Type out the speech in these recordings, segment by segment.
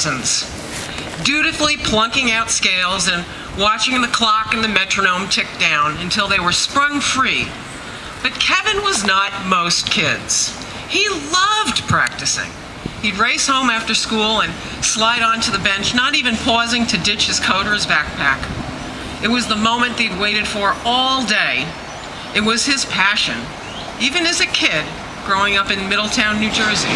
lessons, dutifully plunking out scales and watching the clock and the metronome tick down until they were sprung free. But Kevin was not most kids. He loved practicing. He'd race home after school and slide onto the bench, not even pausing to ditch his coat or his backpack. It was the moment he'd waited for all day. It was his passion, even as a kid growing up in Middletown, New Jersey.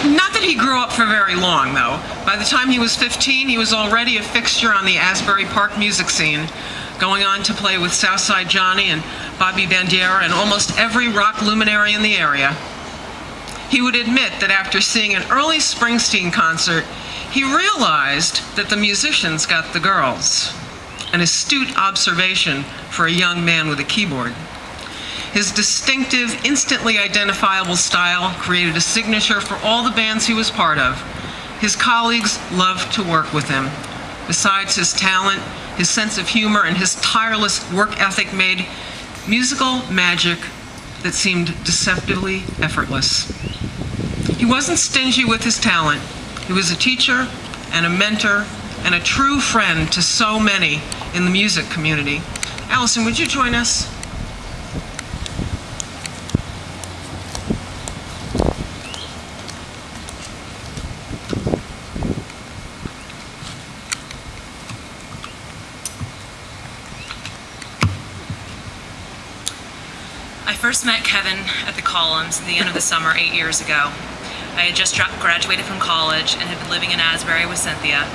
Not that he grew up for very long, though. By the time he was 15, he was already a fixture on the Asbury Park music scene, going on to play with Southside Johnny and Bobby Bandiera and almost every rock luminary in the area. He would admit that after seeing an early Springsteen concert, he realized that the musicians got the girls. An astute observation for a young man with a keyboard. His distinctive, instantly identifiable style created a signature for all the bands he was part of. His colleagues loved to work with him. Besides his talent, his sense of humor, and his tireless work ethic made musical magic that seemed deceptively effortless. He wasn't stingy with his talent. He was a teacher and a mentor and a true friend to so many in the music community. Alison, would you join us? I first met Kevin at the Columns at the end of the summer 8 years ago. I had just graduated from college and had been living in Asbury with Cynthia,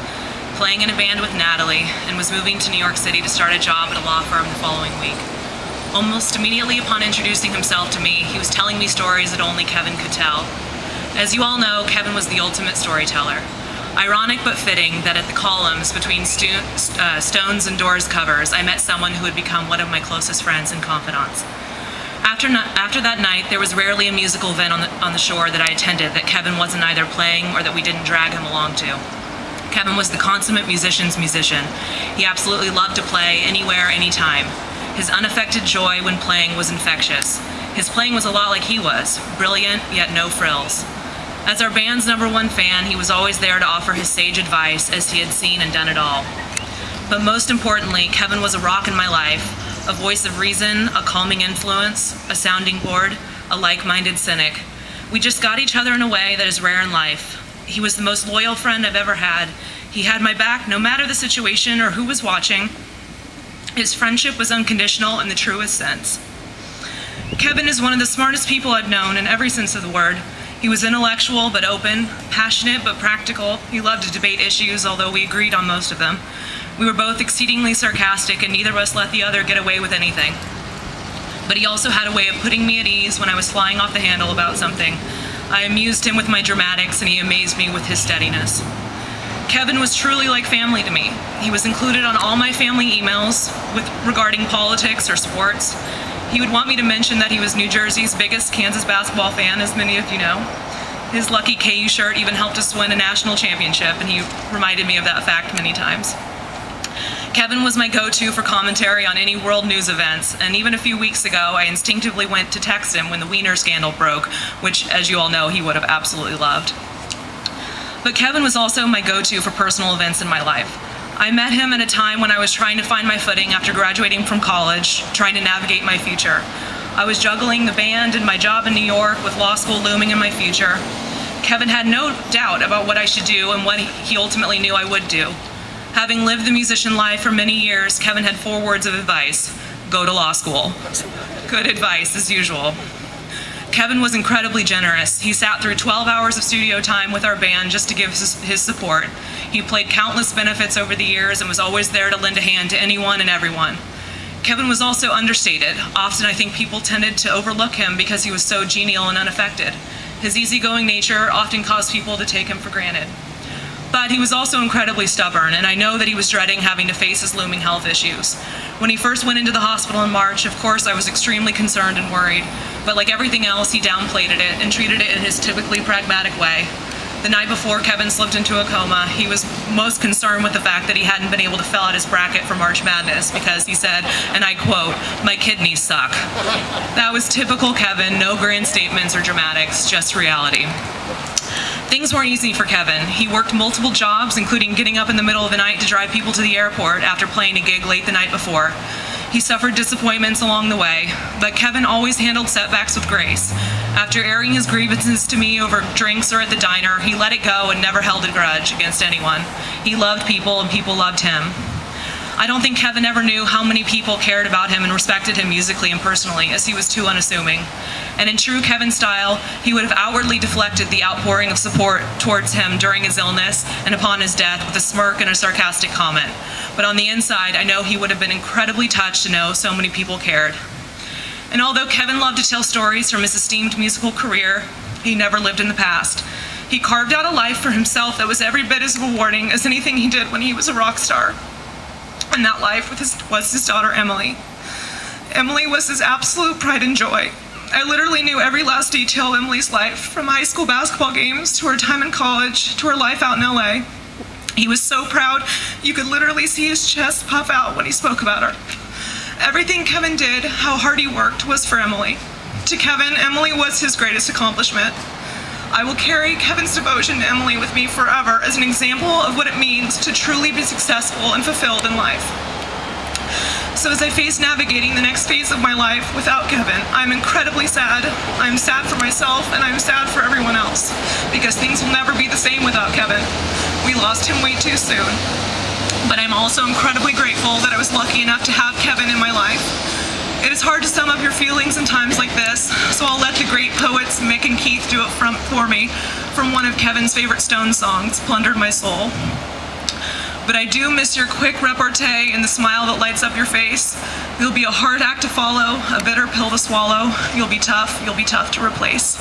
playing in a band with Natalie, and was moving to New York City to start a job at a law firm the following week. Almost immediately upon introducing himself to me, he was telling me stories that only Kevin could tell. As you all know, Kevin was the ultimate storyteller. Ironic but fitting that at the Columns, between Stones and Doors covers, I met someone who had become one of my closest friends and confidants. After that night, there was rarely a musical event on the shore that I attended that Kevin wasn't either playing or that we didn't drag him along to. Kevin was the consummate musician's musician. He absolutely loved to play anywhere, anytime. His unaffected joy when playing was infectious. His playing was a lot like he was, brilliant yet no frills. As our band's #1 fan, he was always there to offer his sage advice as he had seen and done it all. But most importantly, Kevin was a rock in my life, a voice of reason, a calming influence, a sounding board, a like-minded cynic. We just got each other in a way that is rare in life. He was the most loyal friend I've ever had. He had my back no matter the situation or who was watching. His friendship was unconditional in the truest sense. Kevin is one of the smartest people I've known in every sense of the word. He was intellectual but open, passionate but practical. He loved to debate issues, although we agreed on most of them. We were both exceedingly sarcastic, and neither of us let the other get away with anything. But he also had a way of putting me at ease when I was flying off the handle about something. I amused him with my dramatics, and he amazed me with his steadiness. Kevin was truly like family to me. He was included on all my family emails regarding politics or sports. He would want me to mention that he was New Jersey's biggest Kansas basketball fan, as many of you know. His lucky KU shirt even helped us win a national championship, and he reminded me of that fact many times. Kevin was my go-to for commentary on any world news events, and even a few weeks ago, I instinctively went to text him when the Wiener scandal broke, which, as you all know, he would have absolutely loved. But Kevin was also my go-to for personal events in my life. I met him at a time when I was trying to find my footing after graduating from college, trying to navigate my future. I was juggling the band and my job in New York with law school looming in my future. Kevin had no doubt about what I should do and what he ultimately knew I would do. Having lived the musician life for many years, Kevin had 4 words of advice: go to law school. Good advice, as usual. Kevin was incredibly generous. He sat through 12 hours of studio time with our band just to give his support. He played countless benefits over the years and was always there to lend a hand to anyone and everyone. Kevin was also understated. Often I think people tended to overlook him because he was so genial and unaffected. His easygoing nature often caused people to take him for granted. But he was also incredibly stubborn, and I know that he was dreading having to face his looming health issues. When he first went into the hospital in March, of course, I was extremely concerned and worried. But like everything else, he downplayed it and treated it in his typically pragmatic way. The night before Kevin slipped into a coma, he was most concerned with the fact that he hadn't been able to fill out his bracket for March Madness because he said, and I quote, "My kidneys suck." That was typical Kevin, no grand statements or dramatics, just reality. Things weren't easy for Kevin. He worked multiple jobs, including getting up in the middle of the night to drive people to the airport after playing a gig late the night before. He suffered disappointments along the way, but Kevin always handled setbacks with grace. After airing his grievances to me over drinks or at the diner, he let it go and never held a grudge against anyone. He loved people and people loved him. I don't think Kevin ever knew how many people cared about him and respected him musically and personally, as he was too unassuming. And in true Kevin style, he would have outwardly deflected the outpouring of support towards him during his illness and upon his death with a smirk and a sarcastic comment. But on the inside, I know he would have been incredibly touched to know so many people cared. And although Kevin loved to tell stories from his esteemed musical career, he never lived in the past. He carved out a life for himself that was every bit as rewarding as anything he did when he was a rock star. And that life was his daughter, Emily. Emily was his absolute pride and joy. I literally knew every last detail of Emily's life, from high school basketball games to her time in college to her life out in LA. He was so proud, you could literally see his chest puff out when he spoke about her. Everything Kevin did, how hard he worked, was for Emily. To Kevin, Emily was his greatest accomplishment. I will carry Kevin's devotion to Emily with me forever as an example of what it means to truly be successful and fulfilled in life. So as I face navigating the next phase of my life without Kevin, I'm incredibly sad. I'm sad for myself and I'm sad for everyone else, because things will never be the same without Kevin. We lost him way too soon. But I'm also incredibly grateful that I was lucky enough to have Kevin in my life. It is hard to sum up your feelings in times like this, so I'll let the great poets Mick and Keith do it for me from one of Kevin's favorite Stones songs, Plundered My Soul. But I do miss your quick repartee and the smile that lights up your face. You'll be a hard act to follow, a bitter pill to swallow. You'll be tough to replace.